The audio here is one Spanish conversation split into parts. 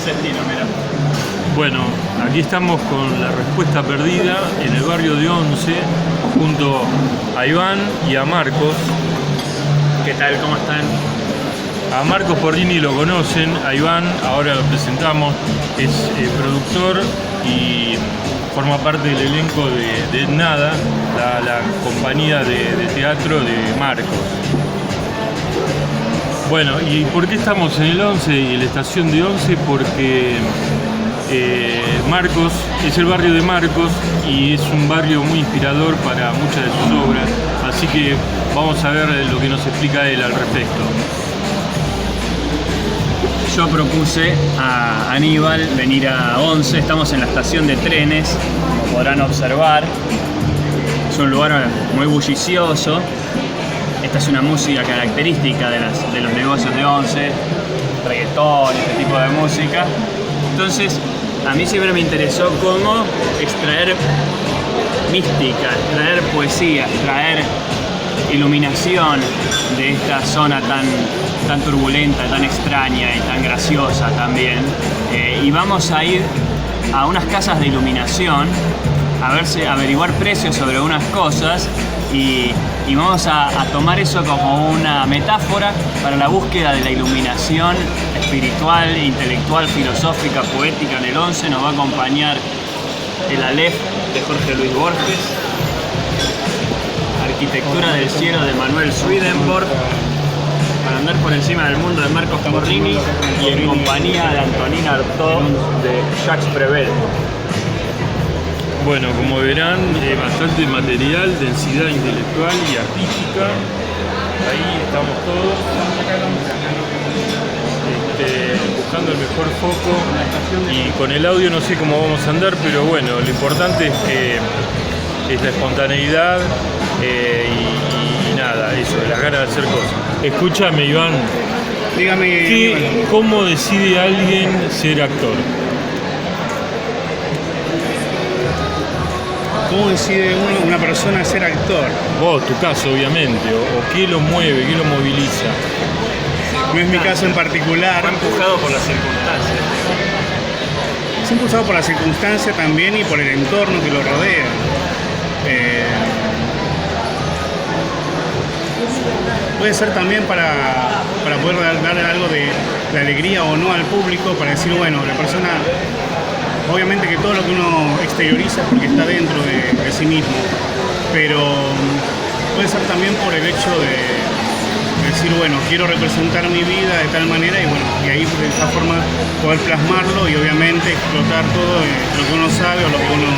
ese estilo, mira. Bueno, aquí estamos con La Respuesta Perdida en el barrio de Once, junto a Iván y a Marcos. ¿Qué tal? ¿Cómo están? A Marcos Porrini lo conocen, a Iván ahora lo presentamos, es productor y forma parte del elenco de Nada, la compañía de teatro de Marcos. Bueno, ¿y por qué estamos en el 11 y en la estación de Once? Porque Marcos es el barrio de Marcos y es un barrio muy inspirador para muchas de sus obras, así que vamos a ver lo que nos explica él al respecto. Yo propuse a Aníbal venir a Once, estamos en la estación de trenes, como podrán observar. Es un lugar muy bullicioso. Esta es una música característica de los negocios de Once, reggaetón, este tipo de música. Entonces, a mí siempre me interesó cómo extraer mística, extraer poesía, extraer iluminación de esta zona tan turbulenta, tan extraña y tan graciosa también. Y vamos a ir a unas casas de iluminación a averiguar precios sobre unas cosas y vamos a tomar eso como una metáfora para la búsqueda de la iluminación espiritual, intelectual, filosófica, poética en el Once. Nos va a acompañar el Aleph de Jorge Luis Borges, Arquitectura del Cielo de Manuel Swedenborg, Para andar por encima del mundo de Marcos Porrini y en compañía de Antonina Artaud de Jacques Prévert. Bueno, como verán, bastante material, densidad intelectual y artística. Ahí estamos todos buscando el mejor foco, y con el audio no sé cómo vamos a andar, pero bueno, lo importante es que es la espontaneidad y nada, eso, las ganas de hacer cosas. Escúchame, Iván. Dígame. ¿Cómo decide alguien ser actor? ¿Cómo decide una persona ser actor? Vos, tu caso, obviamente, o qué lo mueve, qué lo moviliza. No es mi caso en particular. Fue empujado por las circunstancias. Es impulsado por la circunstancia también y por el entorno que lo rodea. Puede ser también para poder darle algo de alegría o no al público, para decir, bueno, la persona, obviamente que todo lo que uno exterioriza es porque está dentro de sí mismo, pero puede ser también por el hecho de decir, bueno, quiero representar mi vida de tal manera y bueno, y ahí de esa forma poder plasmarlo y obviamente explotar todo lo que uno sabe o lo que uno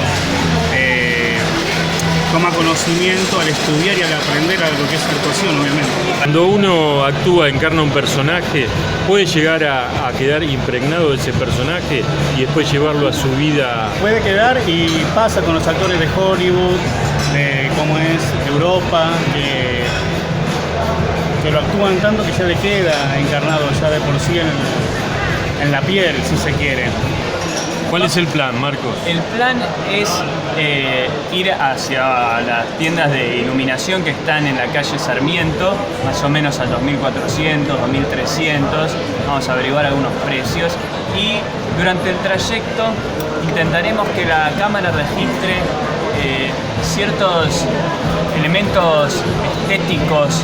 toma conocimiento al estudiar y al aprender a lo que es actuación, obviamente. Cuando uno actúa, encarna un personaje, puede llegar a quedar impregnado de ese personaje y después llevarlo a su vida. Puede quedar, y pasa con los actores de Hollywood, de cómo es Europa, que lo actúan tanto que ya le queda encarnado ya de por sí en la piel, si se quiere. ¿Cuál es el plan, Marcos? El plan es ir hacia las tiendas de iluminación que están en la calle Sarmiento, más o menos a 2.400, 2.300. Vamos a averiguar algunos precios y durante el trayecto intentaremos que la cámara registre ciertos elementos estéticos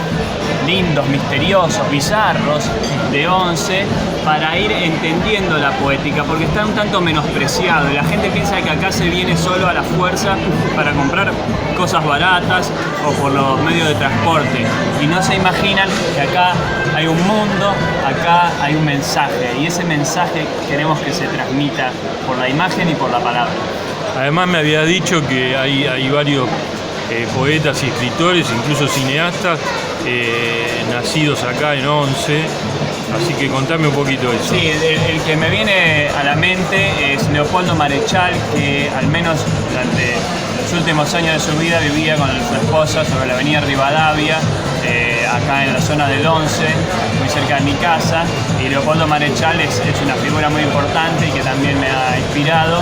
lindos, misteriosos, bizarros de Once, para ir entendiendo la poética, porque está un tanto menospreciado y la gente piensa que acá se viene solo a la fuerza para comprar cosas baratas o por los medios de transporte, y no se imaginan que acá hay un mundo, acá hay un mensaje, y ese mensaje queremos que se transmita por la imagen y por la palabra. Además me había dicho que hay varios poetas y escritores, incluso cineastas, nacidos acá en Once, así que contame un poquito eso. Sí, el que me viene a la mente es Leopoldo Marechal, que al menos durante los últimos años de su vida vivía con su esposa sobre la avenida Rivadavia, acá en la zona del Once, muy cerca de mi casa, y Leopoldo Marechal es una figura muy importante y que también me ha inspirado,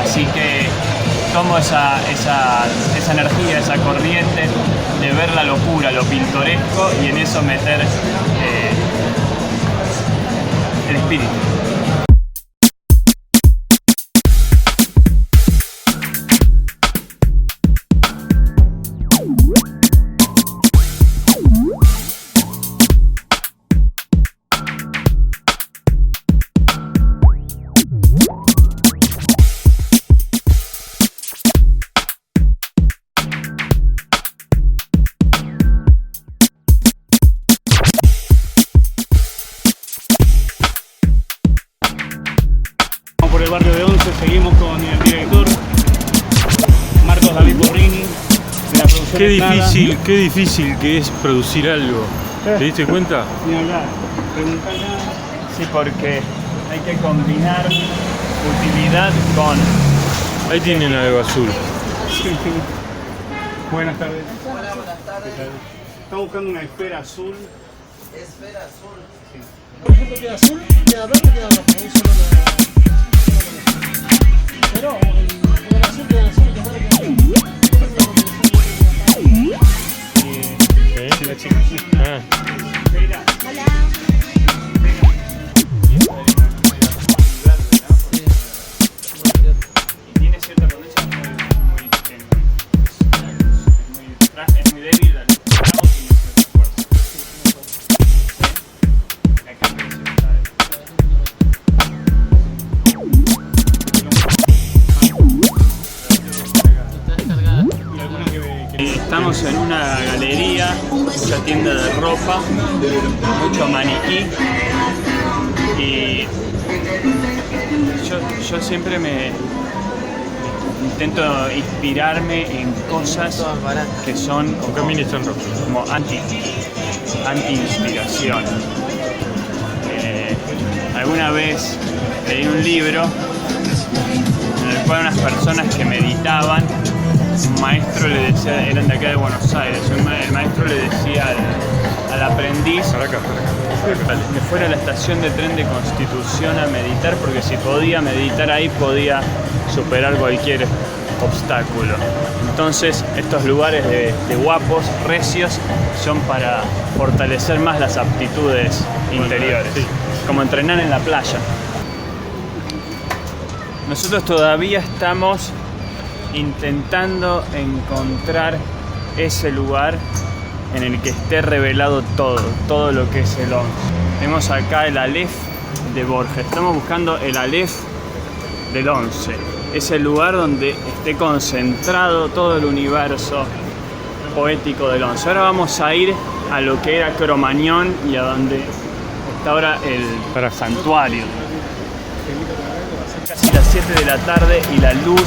así que tomo esa energía, esa corriente de ver la locura, lo pintoresco, y en eso meter el espíritu. Qué difícil que es producir algo. ¿Te diste cuenta? Ni hablar. Preguntar nada. Sí, porque hay que combinar utilidad con... Ahí tienen algo azul. Buenas tardes. Buenas tardes. Estamos buscando una esfera azul. Esfera azul. Sí. Por ejemplo, queda azul, queda verde, queda rojo. Un solo pero el azul queda azul, queda verde, queda ¿Sí? La chica. Ah. Hola. Y tiene cierta potencia, es muy débil la luz, pero tiene cierta fuerza. ¿A qué precio está Estamos en una galería, mucha tienda de ropa, mucho maniquí y yo siempre me intento inspirarme en cosas que son Acá mini están rojos. como anti-inspiración. Alguna vez leí un libro en el cual unas personas que meditaban, un maestro le decía, eran de acá de Buenos Aires, el maestro le decía al aprendiz Para acá. que fuera a la estación de tren de Constitución a meditar, porque si podía meditar ahí podía superar cualquier obstáculo. Entonces estos lugares de guapos, recios, son para fortalecer más las aptitudes interiores, sí. como entrenar en la playa. Nosotros todavía estamos intentando encontrar ese lugar en el que esté revelado todo lo que es el 11. Tenemos acá el Aleph de Borges, estamos buscando el Aleph del 11. Es el lugar donde esté concentrado todo el universo poético del 11. Ahora vamos a ir a lo que era Cromañón y a donde está ahora el santuario. Son casi las 7 de la tarde y la luz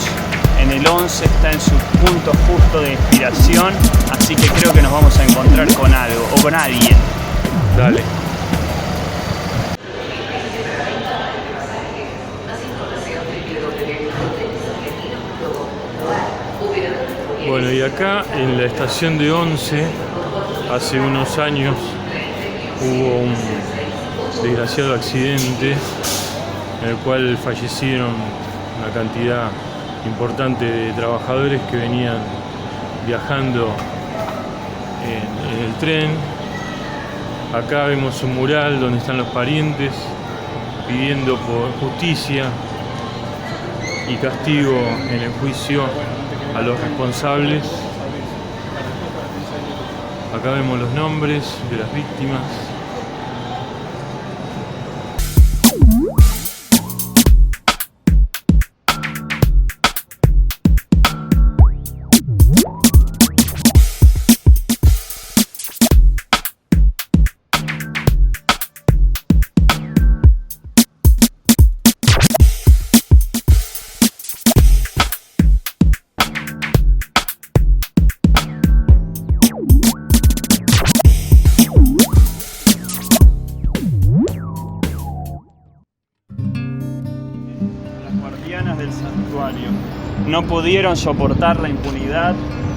en el 11 está en su punto justo de inspiración, así que creo que nos vamos a encontrar con algo o con alguien. Dale. Bueno, y acá en la estación de 11, hace unos años, hubo un desgraciado accidente en el cual fallecieron una cantidad importante de trabajadores que venían viajando en el tren. Acá vemos un mural donde están los parientes pidiendo por justicia y castigo en el juicio a los responsables. Acá vemos los nombres de las víctimas. Del santuario no pudieron soportar la impunidad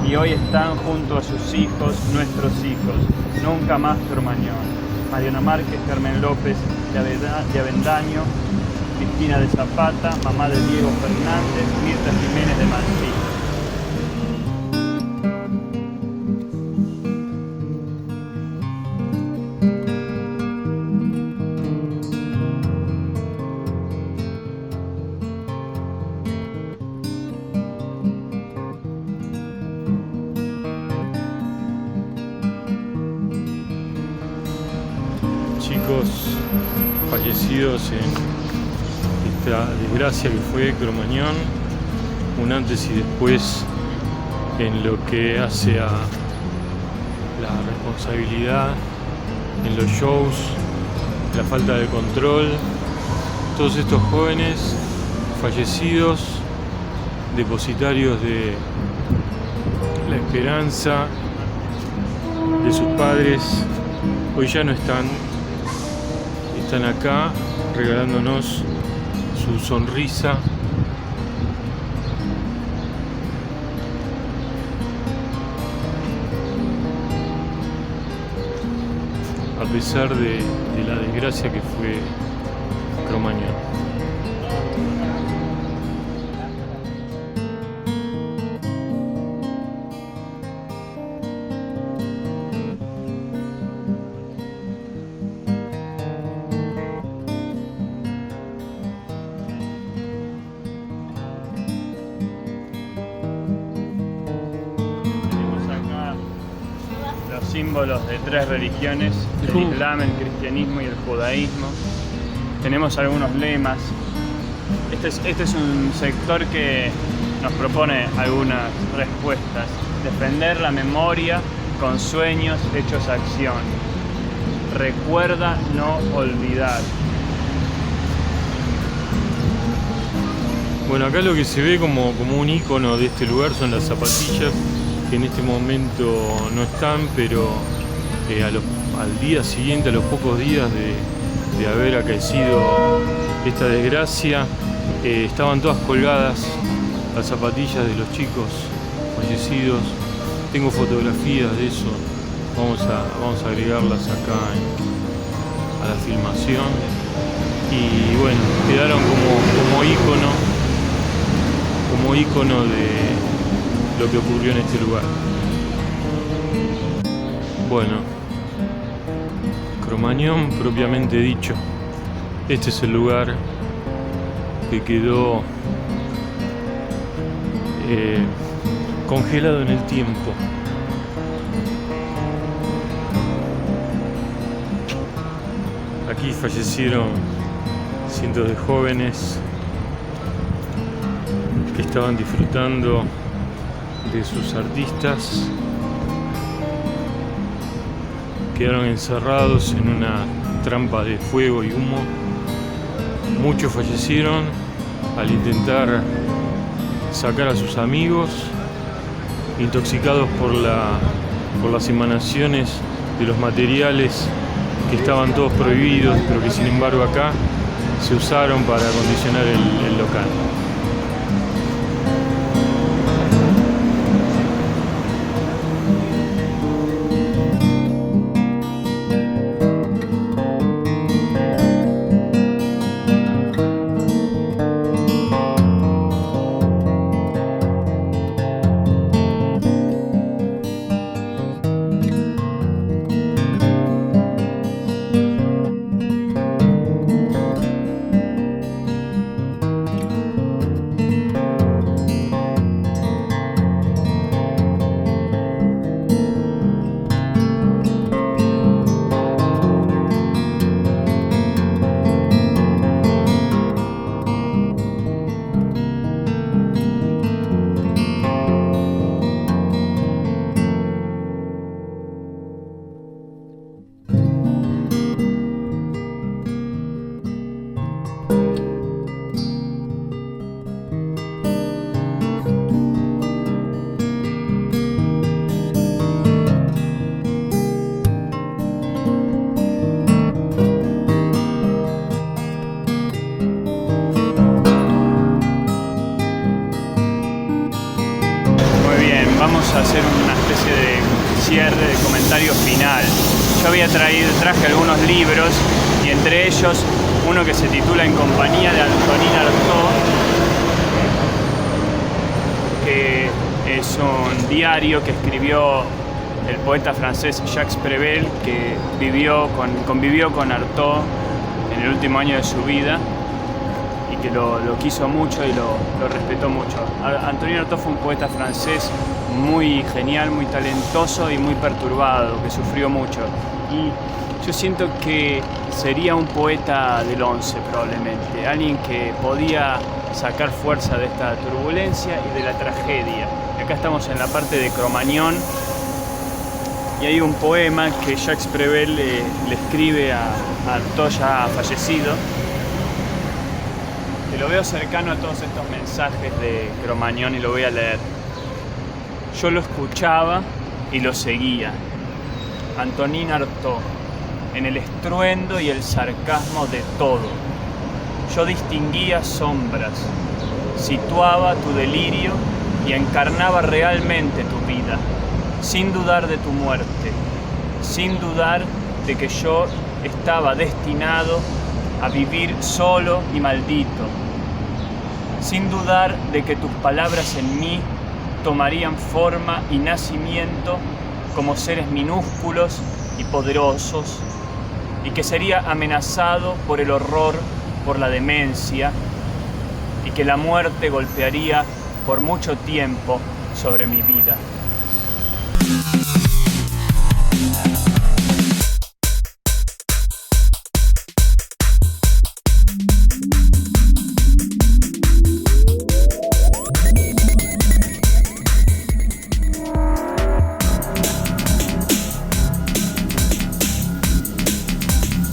y hoy están junto a sus hijos, nuestros hijos. Nunca más Cromañón. Mariana Márquez, Carmen López de Avendaño, Cristina de Zapata, mamá de Diego Fernández, Mirta Jiménez de Mancí. Chicos fallecidos en esta desgracia que fue Cromañón, un antes y después en lo que hace a la responsabilidad en los shows, la falta de control. Todos estos jóvenes fallecidos, depositarios de la esperanza de sus padres hoy ya no están. Están acá regalándonos su sonrisa. A pesar de la desgracia que fue Cromañón. Símbolos de 3 religiones, el Islam, el cristianismo y el judaísmo. Tenemos algunos lemas. Este es un sector que nos propone algunas respuestas. Defender la memoria con sueños hechos acción. Recuerda no olvidar. Bueno, acá lo que se ve como un icono de este lugar son las zapatillas, que en este momento no están, pero al día siguiente, a los pocos días de haber acaecido esta desgracia, estaban todas colgadas las zapatillas de los chicos fallecidos. Tengo fotografías de eso, vamos a agregarlas acá a la filmación. Y bueno, quedaron como ícono de lo que ocurrió en este lugar. Bueno, Cromañón propiamente dicho, este es el lugar que quedó congelado en el tiempo. Aquí fallecieron cientos de jóvenes que estaban disfrutando de sus artistas. Quedaron encerrados en una trampa de fuego y humo. Muchos fallecieron al intentar sacar a sus amigos, intoxicados por las emanaciones de los materiales que estaban todos prohibidos, pero que sin embargo acá se usaron para acondicionar el local. Vamos a hacer una especie de cierre, de comentario final. Yo traje algunos libros y entre ellos uno que se titula En compañía de Antonin Artaud, que es un diario que escribió el poeta francés Jacques Prévert, que convivió con Artaud en el último año de su vida y que lo quiso mucho y lo respetó mucho. Antonin Artaud fue un poeta francés muy genial, muy talentoso y muy perturbado, que sufrió mucho. Y yo siento que sería un poeta del 11 probablemente, alguien que podía sacar fuerza de esta turbulencia y de la tragedia. Acá estamos en la parte de Cromañón y hay un poema que Jacques Prévert le escribe a Artaud ya fallecido, que lo veo cercano a todos estos mensajes de Cromañón y lo voy a leer. Yo lo escuchaba y lo seguía. Antonin Artaud, en el estruendo y el sarcasmo de todo. Yo distinguía sombras, situaba tu delirio y encarnaba realmente tu vida, sin dudar de tu muerte, sin dudar de que yo estaba destinado a vivir solo y maldito, sin dudar de que tus palabras en mí tomarían forma y nacimiento como seres minúsculos y poderosos, y que sería amenazado por el horror, por la demencia, y que la muerte golpearía por mucho tiempo sobre mi vida.